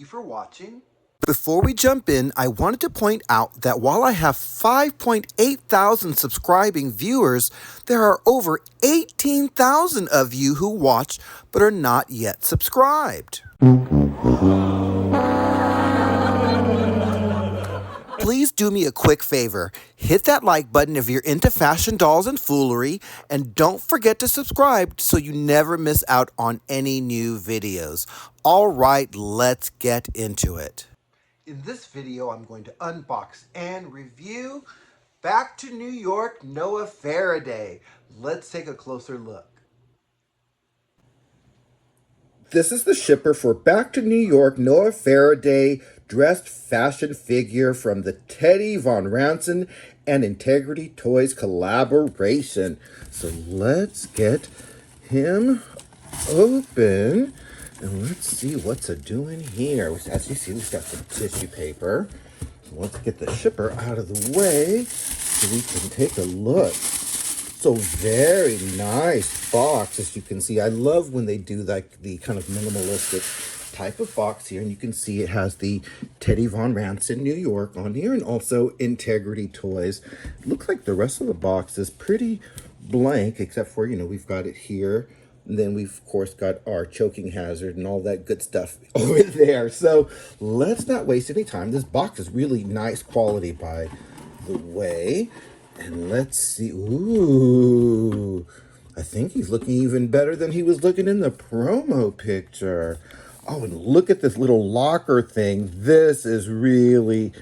for watching. Before we jump in, I wanted to point out that while I have 5.8 thousand subscribing viewers, there are over 18,000 of you who watch but are not yet subscribed. Please do me a quick favor. Hit that like button if you're into fashion dolls and foolery, and don't forget to subscribe so you never miss out on any new videos. All right, let's get into it. In this video, I'm going to unbox and review Back to New York Noah Faraday. Let's take a closer look. This is the shipper for Back to New York Noah Faraday dressed fashion figure from the Vonranson and Integrity Toys collaboration. So let's get him open and let's see what's doing here. As you see, we've got some tissue paper. So let's get the shipper out of the way so we can take a look. So very nice box, as you can see. I love when they do like the kind of minimalistic type of box here, and you can see it has the Vonranson New York on here and also Integrity Toys. It looks like the rest of the box is pretty blank, except for, we've got it here. And then we've, of course, got our choking hazard and all that good stuff over there. So let's not waste any time. This box is really nice quality, by the way. And let's see. Ooh, I think he's looking even better than he was looking in the promo picture. Oh, and look at this little locker thing. This is really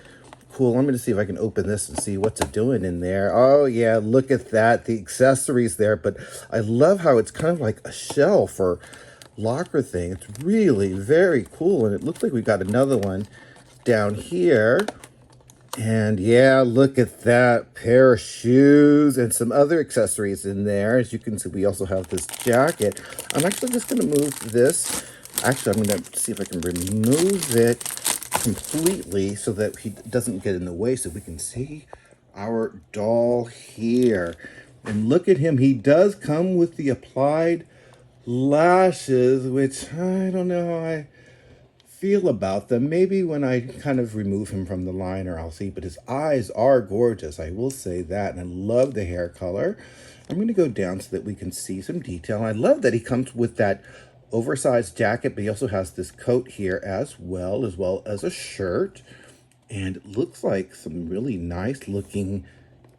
cool. I'm going to see if I can open this and see what's it doing in there. Oh, yeah, look at that. The accessories there. But I love how it's kind of like a shell for locker thing. It's really very cool. And it looks like we got another one down here. And yeah, look at that pair of shoes and some other accessories in there. As you can see, we also have this jacket. I'm actually just going to move this. Actually, I'm going to see if I can remove it completely so that he doesn't get in the way, so we can see our doll here. And look at him. He does come with the applied lashes, which I don't know how I feel about them. Maybe when I kind of remove him from the liner, I'll see. But his eyes are gorgeous, I will say that. And I love the hair color. I'm going to go down so that we can see some detail. And I love that he comes with that oversized jacket, but he also has this coat here as well as a shirt. And it looks like some really nice looking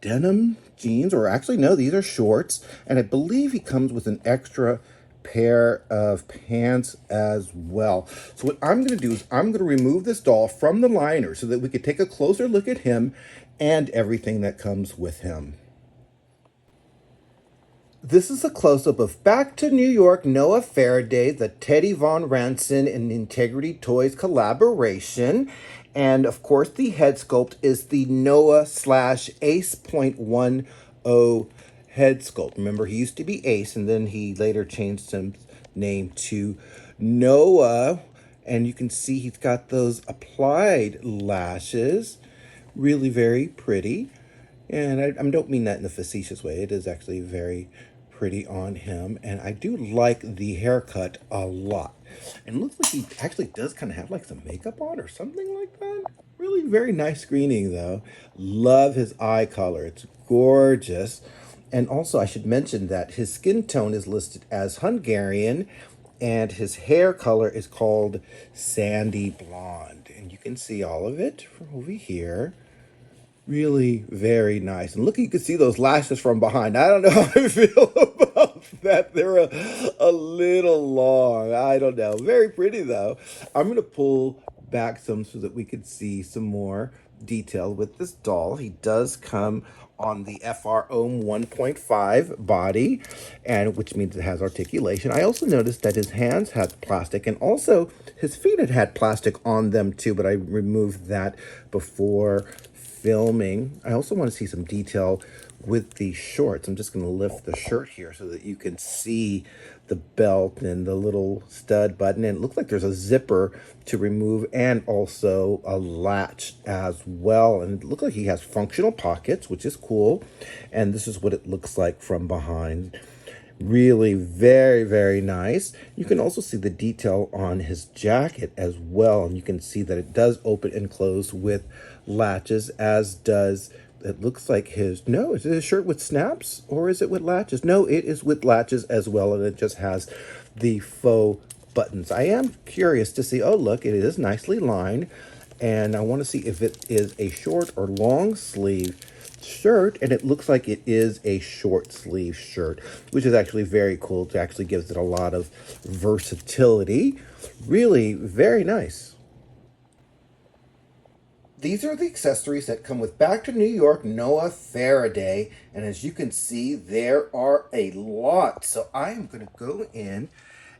denim jeans, or actually no, these are shorts. And I believe he comes with an extra pair of pants as well. So what I'm going to do is I'm going to remove this doll from the liner so that we could take a closer look at him and everything that comes with him. This is a close-up of Back to New York Noah Faraday, the Vonranson and Integrity Toys collaboration. And of course, the head sculpt is the Noah/Ace.10 head sculpt. Remember, he used to be Ace, and then he later changed his name to Noah. And you can see he's got those applied lashes. Really very pretty. And I don't mean that in a facetious way. It is actually very pretty on him. And I do like the haircut a lot. And it looks like he actually does kind of have like some makeup on or something like that. Really very nice screening, though. Love his eye color. It's gorgeous. And also, I should mention that his skin tone is listed as Hungarian, and his hair color is called sandy blonde. And you can see all of it from over here. Really very nice. And look, you can see those lashes from behind. I don't know how I feel about that. They're a little long. I don't know. Very pretty, though. I'm going to pull back some so that we could see some more detail with this doll. He does come on the Homme 1.5 body, and which means it has articulation. I also noticed that his hands had plastic, and also his feet had plastic on them too, but I removed that before filming. I also want to see some detail with the shorts. I'm just going to lift the shirt here so that you can see the belt and the little stud button. And it looks like there's a zipper to remove and also a latch as well. And it looks like he has functional pockets, which is cool. And this is what it looks like from behind. Really very, very nice. You can also see the detail on his jacket as well. And you can see that it does open and close with latches, as does, it looks like his, no, is it a shirt with snaps or is it with latches? No, it is with latches as well. And it just has the faux buttons. I am curious to see, oh, look, it is nicely lined. And I want to see if it is a short or long sleeve shirt, and it looks like it is a short sleeve shirt, which is actually very cool. It actually gives it a lot of versatility. Really very nice. These are the accessories that come with Back to New York Noah Faraday, and as you can see, there are a lot. So I am going to go in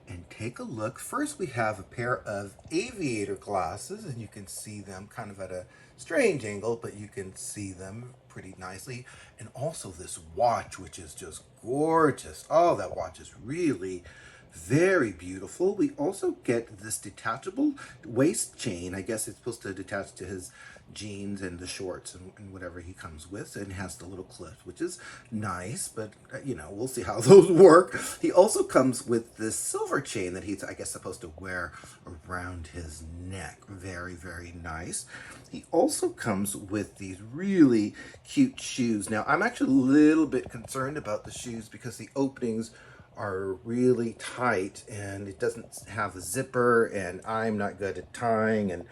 and take a look. First, we have a pair of aviator glasses, and you can see them kind of at a strange angle, but you can see them pretty nicely. And also this watch, which is just gorgeous. Oh, that watch is really very beautiful. We also get this detachable waist chain. I guess it's supposed to detach to his jeans and the shorts and whatever he comes with. And it has the little clip, which is nice, but you know, we'll see how those work. He also comes with this silver chain that he's, I guess, supposed to wear around his neck. Very, very nice. He also comes with these really cute shoes. Now, I'm actually a little bit concerned about the shoes because the openings are really tight and it doesn't have a zipper, and I'm not good at tying and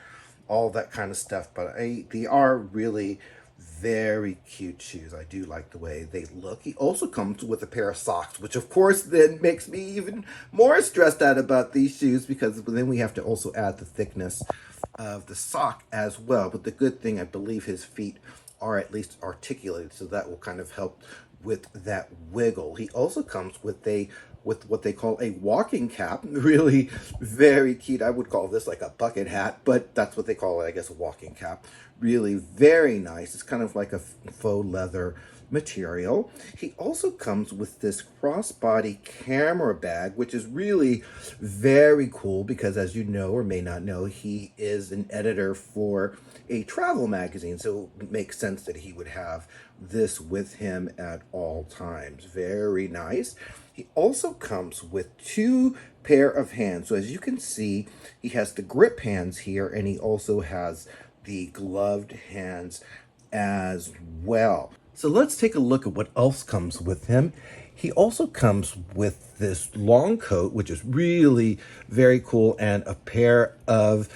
all that kind of stuff, but they are really very cute shoes. I do like the way they look. He also comes with a pair of socks, which of course then makes me even more stressed out about these shoes, because then we have to also add the thickness of the sock as well. But the good thing, I believe his feet are at least articulated, so that will kind of help with that wiggle. He also comes with what they call a walking cap. Really very cute. I would call this like a bucket hat, but that's what they call it, I guess, a walking cap. Really very nice. It's kind of like a faux leather material. He also comes with this crossbody camera bag, which is really very cool because, as you know or may not know, he is an editor for a travel magazine, so it makes sense that he would have this with him at all times. Very nice. He also comes with two pair of hands. So as you can see, he has the grip hands here, and he also has the gloved hands as well. So let's take a look at what else comes with him. He also comes with this long coat, which is really very cool, and a pair of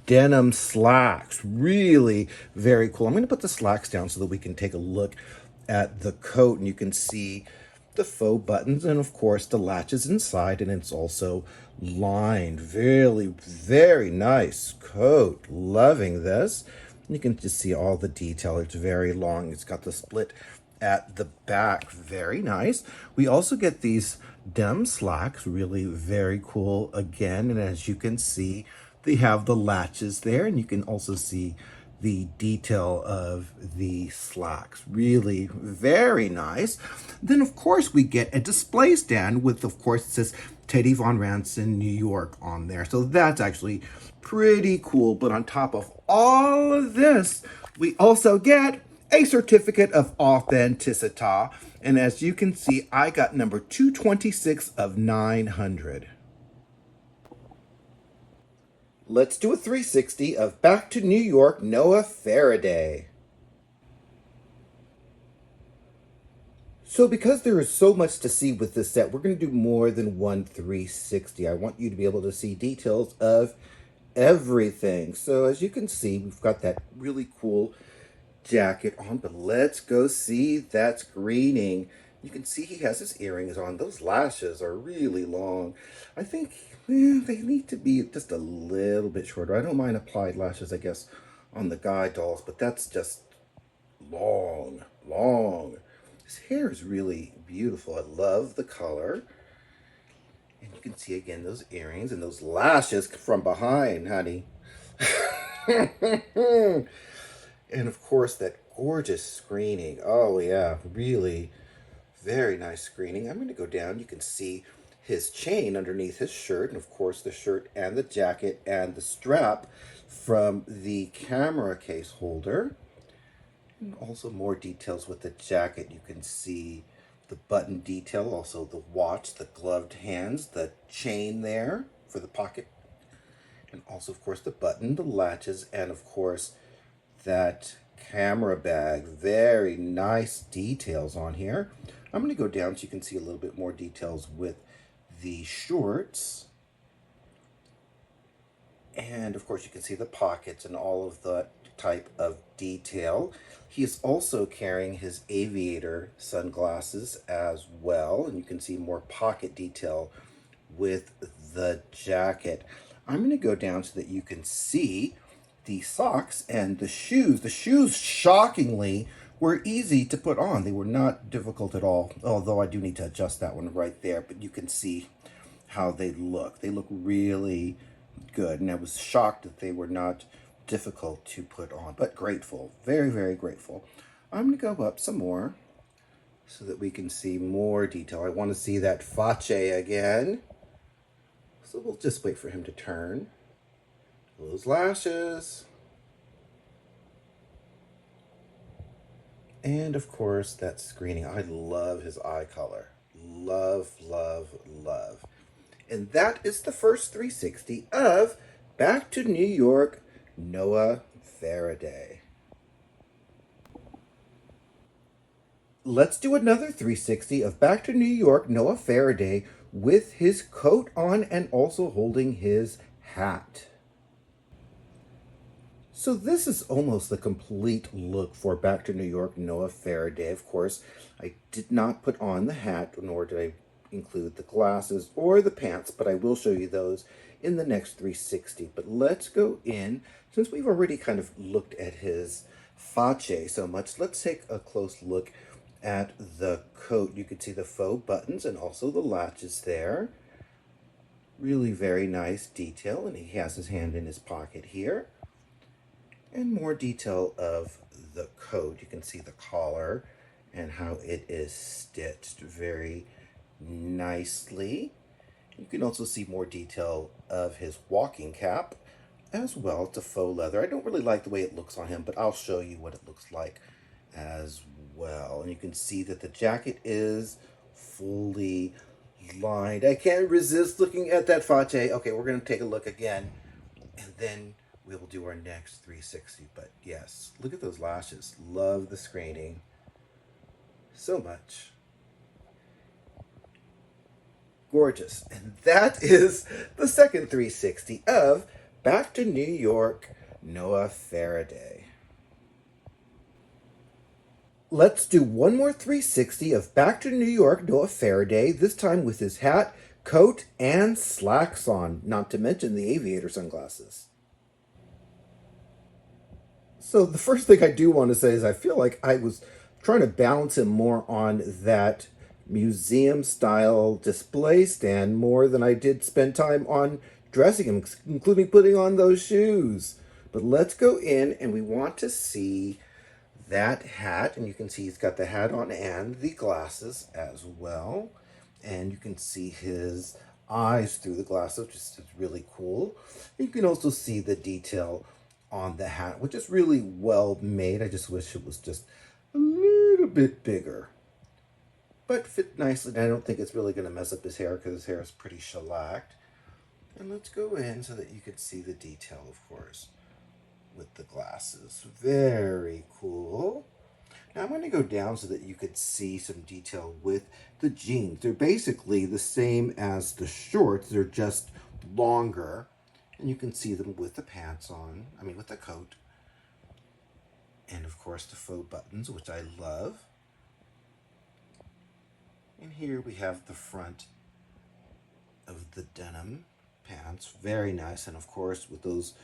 denim slacks. Really very cool. I'm going to put the slacks down so that we can take a look at the coat, and you can see the faux buttons and of course the latches inside, and it's also lined. Really very nice coat. Loving this. You can just see all the detail. It's very long. It's got the split at the back. Very nice. We also get these denim slacks. Really very cool again. And as you can see, they have the latches there, and you can also see the detail of the slacks. Really very nice. Then of course we get a display stand with, of course, it says Teddy Vonranson, New York on there. So that's actually pretty cool. But on top of all of this, we also get a certificate of authenticity. And as you can see, I got number 226 of 900. Let's do a 360 of Back to New York Noah Faraday. So because there is so much to see with this set, we're going to do more than one 360. I want you to be able to see details of everything. So as you can see, we've got that really cool jacket on, but let's go see that screening. You can see he has his earrings on. Those lashes are really long. I think they need to be just a little bit shorter. I don't mind applied lashes, I guess, on the guy dolls, but that's just long, long. His hair is really beautiful. I love the color. And you can see again those earrings and those lashes from behind, honey. And of course, that gorgeous screening. Oh, yeah, really very nice screening. I'm going to go down. You can see his chain underneath his shirt, and of course, the shirt and the jacket and the strap from the camera case holder. And also more details with the jacket. You can see the button detail, also the watch, the gloved hands, the chain there for the pocket, and also, of course, the button, the latches, and of course, that camera bag. Very nice details on here. I'm going to go down so you can see a little bit more details with the shorts. And of course you can see the pockets and all of the type of detail. He is also carrying his aviator sunglasses as well, and you can see more pocket detail with the jacket. I'm going to go down so that you can see the socks and the shoes. The shoes, shockingly, were easy to put on. They were not difficult at all, although I do need to adjust that one right there, but you can see how they look. They look really good, and I was shocked that they were not difficult to put on, but grateful, very, very grateful. I'm going to go up some more so that we can see more detail. I want to see that face again, so we'll just wait for him to turn. Those lashes. And of course, that screening. I love his eye color. Love, love, love. And that is the first 360 of Back to New York, Noah Faraday. Let's do another 360 of Back to New York, Noah Faraday, with his coat on and also holding his hat. So this is almost the complete look for Back to New York, Noah Faraday. Of course, I did not put on the hat, nor did I include the glasses or the pants, but I will show you those in the next 360. But let's go in, since we've already kind of looked at his face so much, let's take a close look at the coat. You can see the faux buttons and also the latches there. Really very nice detail, and he has his hand in his pocket here. And more detail of the coat. You can see the collar and how it is stitched very nicely. You can also see more detail of his walking cap as well. It's a faux leather. I don't really like the way it looks on him, but I'll show you what it looks like as well. And you can see that the jacket is fully lined. I can't resist looking at that face. Okay, we're going to take a look again, and then we will do our next 360. But yes, look at those lashes. Love the screening so much. Gorgeous. And that is the second 360 of Back to New York, Noah Faraday. Let's do one more 360 of Back to New York, Noah Faraday, this time with his hat, coat, and slacks on, not to mention the aviator sunglasses. So the first thing I do want to say is I feel like I was trying to balance him more on that museum style display stand more than I did spend time on dressing him, including putting on those shoes. But let's go in, and we want to see that hat, and you can see he's got the hat on and the glasses as well, and you can see his eyes through the glasses, which is really cool. You can also see the detail on the hat, which is really well made. I just wish it was just a little bit bigger, but fit nicely. And I don't think it's really going to mess up his hair because his hair is pretty shellacked. And let's go in so that you can see the detail, of course, with the glasses. Very cool. Now I'm going to go down so that you could see some detail with the jeans. They're basically the same as the shorts. They're just longer. And you can see them with the pants on, with the coat. And of course the faux buttons, which I love. And here we have the front of the denim pants. Very nice. And of course with those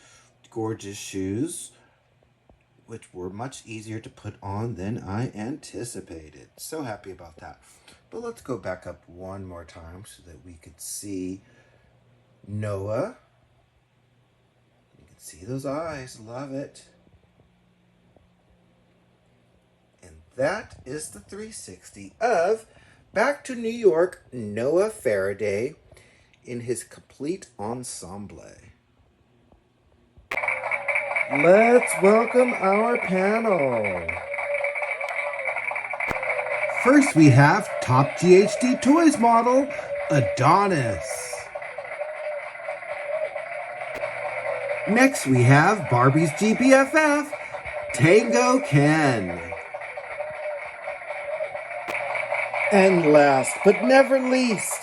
gorgeous shoes, which were much easier to put on than I anticipated. So happy about that. But let's go back up one more time so that we could see Noah. You can see those eyes. Love it. And that is the 360 of Back to New York, Noah Faraday in his complete ensemble. Let's welcome our panel. First we have top GHD Toys model, ADONIS. Next we have Barbie's GBFF, Tango Ken. And last but never least,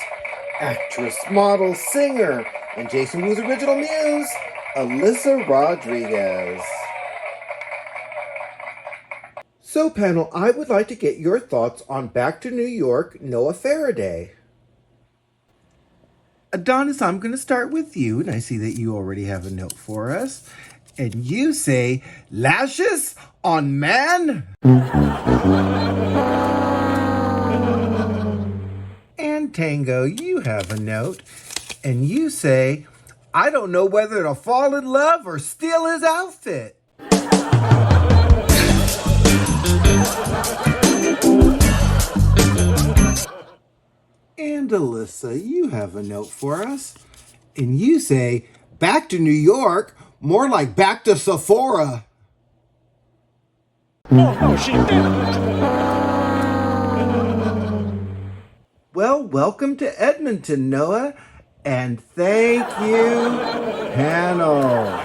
actress, model, singer, and Jason Wu's original muse, ALYSA Rodriguez. So panel, I would like to get your thoughts on Back to New York, Noah Faraday. Adonis, I'm going to start with you, and I see that you already have a note for us. And you say, lashes on man? And Tango, you have a note, and you say, I don't know whether to fall in love or steal his outfit. And ALYSA, you have a note for us, and you say, back to New York, more like back to Sephora. Oh, no, she didn't. Well, welcome to Edmonton, Noah, and thank you, panel.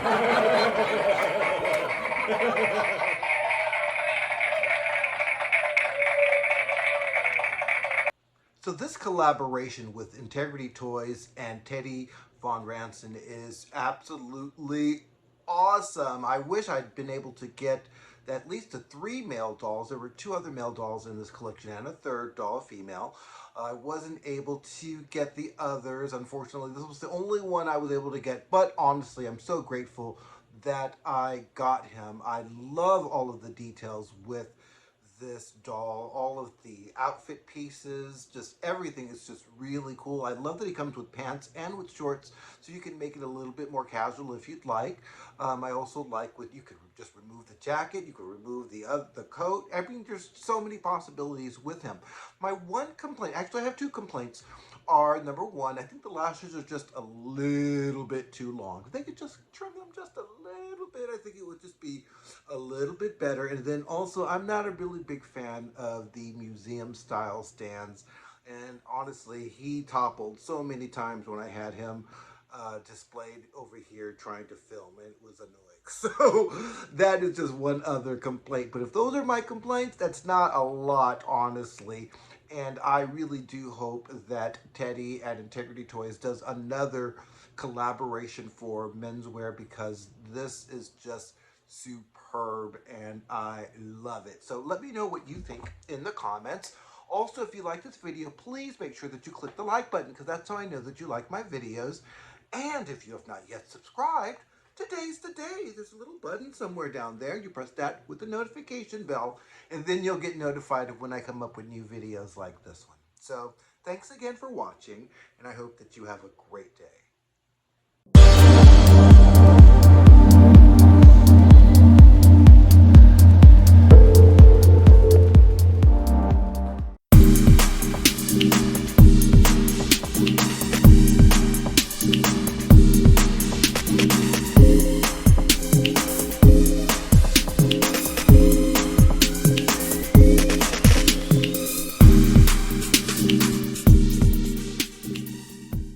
So this collaboration with Integrity Toys and Teddy Vonranson is absolutely awesome. I wish I'd been able to get at least the 3 male dolls. There were 2 other male dolls in this collection and a third doll, a female. I wasn't able to get the others, unfortunately. This was the only one I was able to get, but honestly, I'm so grateful that I got him. I love all of the details with this doll, all of the outfit pieces, just everything is just really cool. I love that he comes with pants and with shorts, so you can make it a little bit more casual if you'd like. I also like what you could just remove the jacket, you could remove the coat. I mean, there's so many possibilities with him. My one complaint, actually I have 2 complaints, are number 1, I think the lashes are just a little bit too long. If they could just trim them just a little bit, I think it would just be a little bit better. And then also, I'm not a really big fan of the museum style stands. And honestly, he toppled so many times when I had him displayed over here trying to film, and it was annoying. So that is just one other complaint. But if those are my complaints, that's not a lot, honestly. And I really do hope that Teddy at Integrity Toys does another collaboration for menswear, because this is just superb and I love it. So let me know what you think in the comments. Also, if you like this video, please make sure that you click the like button, because that's how I know that you like my videos. And if you have not yet subscribed, today's the day. There's a little button somewhere down there. You press that with the notification bell, and then you'll get notified of when I come up with new videos like this one. So thanks again for watching, and I hope that you have a great day.